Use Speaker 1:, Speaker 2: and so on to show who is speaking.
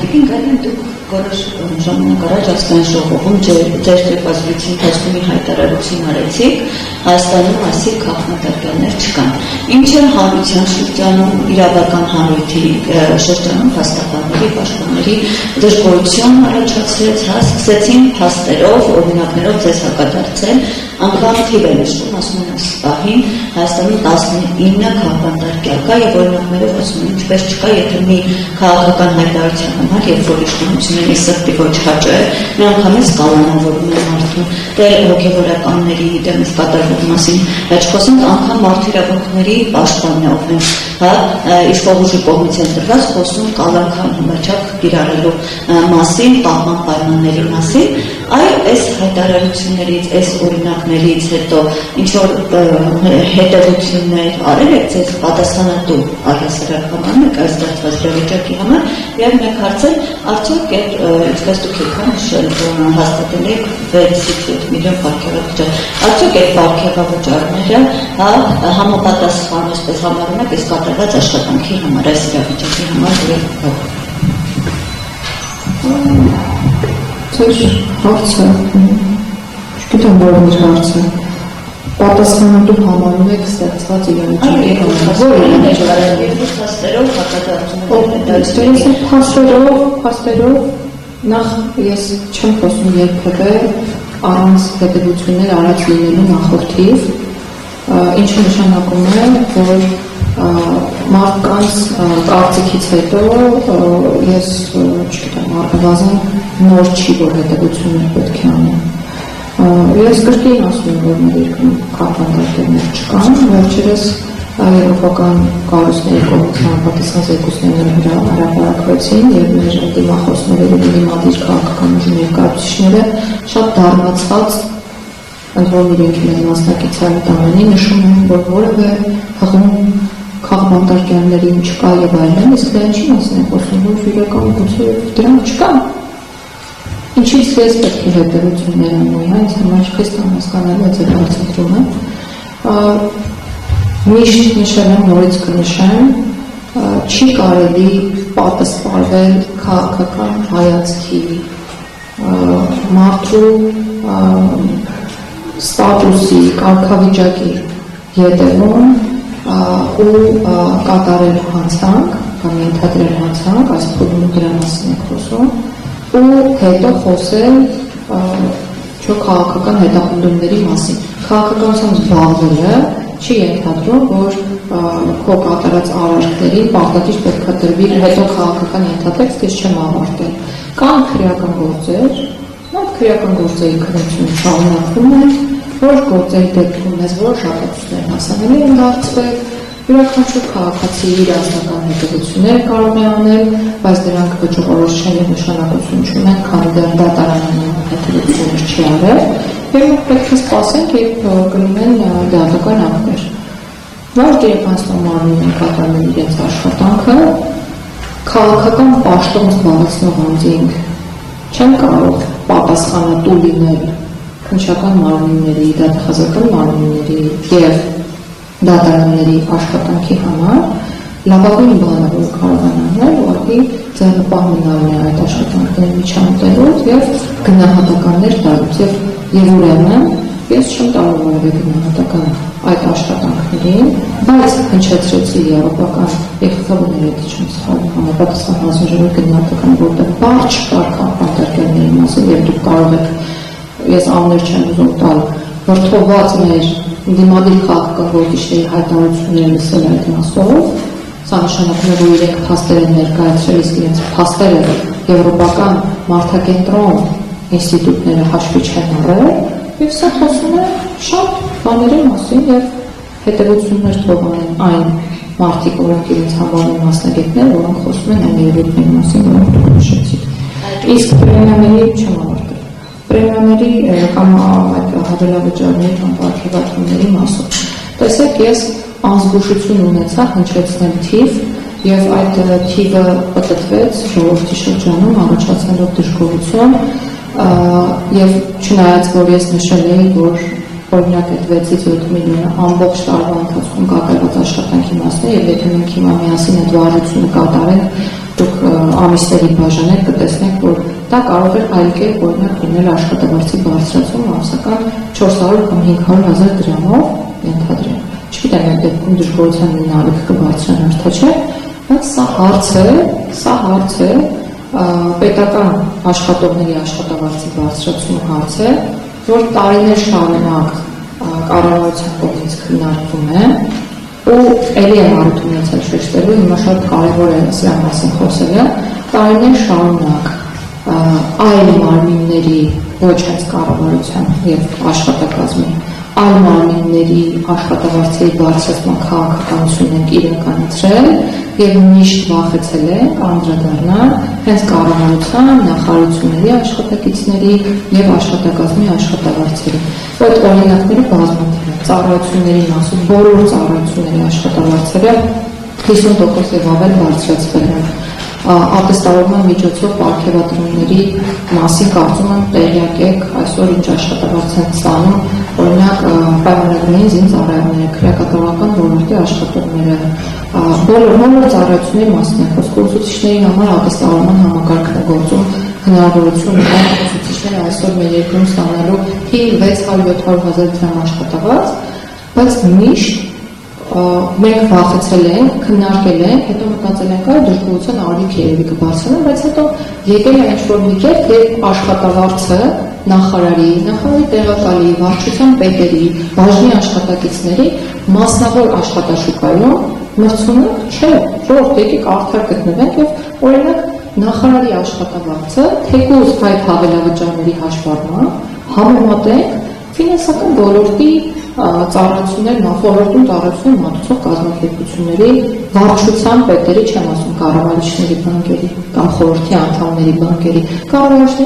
Speaker 1: Տիկին Գալին դուք որոշ ժամանակ առաջ Ազգային ժողովում ձեր ձերբազրույցի ընթացքում հայտարարություն արեցիք, Հայաստանում այսիկ քաղաքնահատականներ չկան։ Ինչ է հանրության շրջանում, իրավական հանրույթի շրջանում փաստաբանների, պաշտպանների դժգոհություն առաջացրեց, սկսեցին փաստերով, օրինակներով ձեզ հակադարձել, անգամ թիվ են նշվում, ասում են այս պահին Հայաստանում 19 քաղաքանտարկյալ կա եւ օրինակներով ասում են ինչպես չկա, եթե մի քաղաքական հայտարարության համար, երբ որ իշխանությունների սրտի ոչ հաճ է, մի անգամից կալանավորում են մարդուն, դե հոգեվորականների դեմից կատարվող մասին հեչ խոսենք, անգամ մարդու իրավունքների պաշտպանն է ով են, իշխող ուժի կողմից են տրված, խոսում կալանքան հմաչակ կիրառելու մասին, պահման պայմանների մասին, այլ այս հայտարարություններից, այս օրինակներից հետո ինչ որ հետևություններ արել եք ձեզ պատասխանատու առհասարակ համար, մեկ այս դարձված իրավիճակի համար, եւ մեկ հարցել, արդյոք ինչպես դուք եք նշել, հաստատել եք 6-7 միլիոն պարգևավճար, արդյոք այդ պարգևավճարները համապատասխան այսպես համարում եք այս կատարված աշխատանքի համար, այս իրավիճակի համար,
Speaker 2: Ձեր հարցը, չգիտեմ որոնց հարցը, պատասխանատու համարում եք ստեղծված իրավիճակի փաստերով, նախ ես չեմ խոսում երբևէ առանց հետևություններ արած լինելու նախորդիվ, ինչը նշանակում է, որ մարդկանց կարծիքից հետո ես չգիտեմ, առնվազն նոր չի, որ հետևություններ պետք է անեն։ Ես կրկին ասում եմ, որ մեր երկրում քաղաքանտարկյալներ չկան, վերջերս եվրոպական կառույցների կողմից համապատասխան զեկույցները հրապարակվեցին եւ մեր դիմախոսները եւ դիմադիր քաղաքական ուժի ներկայացուցիչները շատ դառնացած ընդհանուր իրենք իրենց մասնակիցային տանանի նշում են, որ որևէ հղում քաղաքանտարկյալներին չկա եւ այլն, իսկ դա ինչի մասին է խոսում, որ իրական գուցե դրանք չկան։ Ինչից ես պետք է հետևություններ անեի, հենց համար խիստ անհասկանալի է ձեր հարցադրումը։ Միշտ նշել եմ, նորից կնշեմ, չի կարելի պատասխանվել քաղաքական հայացքի մարդու ստատուսի, կարգավիճակի ետևում ու կատարել հանցանք, կամ ենթադրել հանցանք, այս փուլում դրա մասին եք խոսում, ու հետո խոսել քաղաքական հետապնդումների մասին։ Քաղաքականությամբ զբաղվելը չի ենթադրում, որ քո կատարած արարքներին պարտադիր պետք է տրվի, հետո քաղաքական ենթատեքստ ես չեմ ավարտել։ Կան քրեական գործեր, այդ քրեական գործերի քննությունը շարունակվում է, որ գործերի դեպքում մեզ որոշ հատուցումներ հասանելի են դարձվել, յուրաքանչյուր քաղաքացի իր անձնական հետևությունները կարող է անել, բայց դրանք վճռորոշ չեն եւ նշանակություն չունեն, քանի դեռ դատարանը հետևություններ չի արել, եւ պետք է սպասենք, երբ կլինեն դատական ակտեր։ Ոչ դերակացնող մարմինները կատարել իրենց աշխատանքը, քաղաքական պաշտոն զբաղեցնող անձինք չեն կարող պատասխանատու լինել քննչական մարմինների, դատախազական մարմինների եւ դատարանների աշխատանքի համար, լավագույն բանը, որ կարող են անել, ուղղակի ձեռնպահ մնալն է այդ աշխատանքների միջամտելուց եւ գնահատականներ տալուց եւ ուրեմն ես չեմ տալու որևէ գնահատական այդ աշխատանքներին, բայց հնչեցրեցի եվրոպական եղբայրների հետ չեմ սխալվում համապատասխան հանձնաժողովի գնահատական, որտեղ բառ չկար քաղաքանտարկյալների մասին եւ դուք կարող եք, ես աններ չեմ ուզում տալ, վրդովված մեր դիմադիր քաղաքական գործիչների հայտարարությունները լսել այդ մասով, սա նշանակում է, որ իրենք փաստեր են ներկայացրել, իսկ իրենց փաստերը եվրոպական մարդակենտրոն ինստիտուտները հաշվի չեն առել, եւ սա խոսում է շատ բաների մասին եւ հետևություններ թողանեն այն մարդիկ, որոնք իրենց համարում մասնագետներ, որոնք խոսում են այն երևույթների մասին, որոնք դուք նշեցիք։ Իսկ պրեմիաների չեմ ավարտել։ Պրեմիաների կամ այդ հավելավճարների կամ պարգևատրումների մասով։ Տեսեք, ես անզգուշություն ունեցա հնչեցնել թիվ եւ այդ թիվը պատտվեց ժողովրդի շրջանում առաջացնելով դժգոհություն եւ չնայած որ ես նշել էի, որ օրինակ այդ 6-ից 7 միլիոնը ամբողջ տարվա ընթացքում կատարված աշխատանքի մասն է, եւ եթե մենք հիմա միասին այդ վարժությունը կատարենք, դուք ամիսների բաժանեք, կտեսնեք, որ դա կարող է այլ կերպ օրինակ լինել աշխատավարձի բարձրացում ամսական 400 կամ 500,000 դրամով ենթադրեմ։ Չգիտեմ, այդ դեպքում դժգոհության նալիք կբարձրանա, թե չէ, բայց սա հարց է, պետական աշխատողների աշխատավարձի բարձրացում հարց է, որ տարիներ շարունակ կառավարության կողմից քննարկվում է, ու ելի եմ առիթ ունեցել շեշտելու, հիմա շատ կարևոր է սրա մասին խոսելը, տարիներ շարունակ այլ մարմինների, ոչ հենց կառավարության եւ աշխատակազմի, այլ մարմինների աշխատավարձերի բարձրացման քաղաքականություն ենք իրականացրել եւ միշտ վախեցել ենք անդրադառնալ հենց կառավարության, նախարարությունների աշխատակիցների եւ աշխատակազմի աշխատավարձերի։ Այդ օրինակները բազմաթիվ են։ Ծառայությունների մասում բոլոր ծառայությունների աշխատավարձերը 50% եւ ավել բարձրացվել են։ Ատեստավորման միջոցով պարգևատրոնների մասին կարծում եմ տեղյակ եք այսօր ինչ աշխատավարձ են ստանում, օրինակ պայմանագրային զինծառայողները, քրեակատարական ոլորտի աշխատողները, բոլոր ծառայությունների մասին է խոսքը, ուսուցիչների համար ատեստավորման համակարգն է գործում, հնարավորություն ունեն ուսուցիչները այսօր մեր երկրում ստանալու 500-700,000 դրամ աշխատավարձ, բայց միշտ մենք վախեցել ենք, քննարկել ենք, հետո մտածել ենք, այ դժգոհության ալիք երևի կբարձրանա, բայց հետո եկել է ինչ-որ մի կերպ, երբ աշխատավարձը նախարարի տեղակալի, վարչության պետերի, բաժնի աշխատակիցների մասնավոր աշխատաշուկայում մրցունակ չէ, ժողովուրդ եկեք արդար գտնվենք եւ օրինակ նախարարի աշխատավարձը թեկուզ այդ հավելավճարների հաշվառման համեմատենք ֆինանսական ոլորտի ծառայություններ, ոլորտում ծառայություններ մատուցող կազմակերպությունների վարչության պետերի, չեմ ասում կառավարիչների բանկերի կամ խորհրդի անդամների բանկերի, կառավարիչների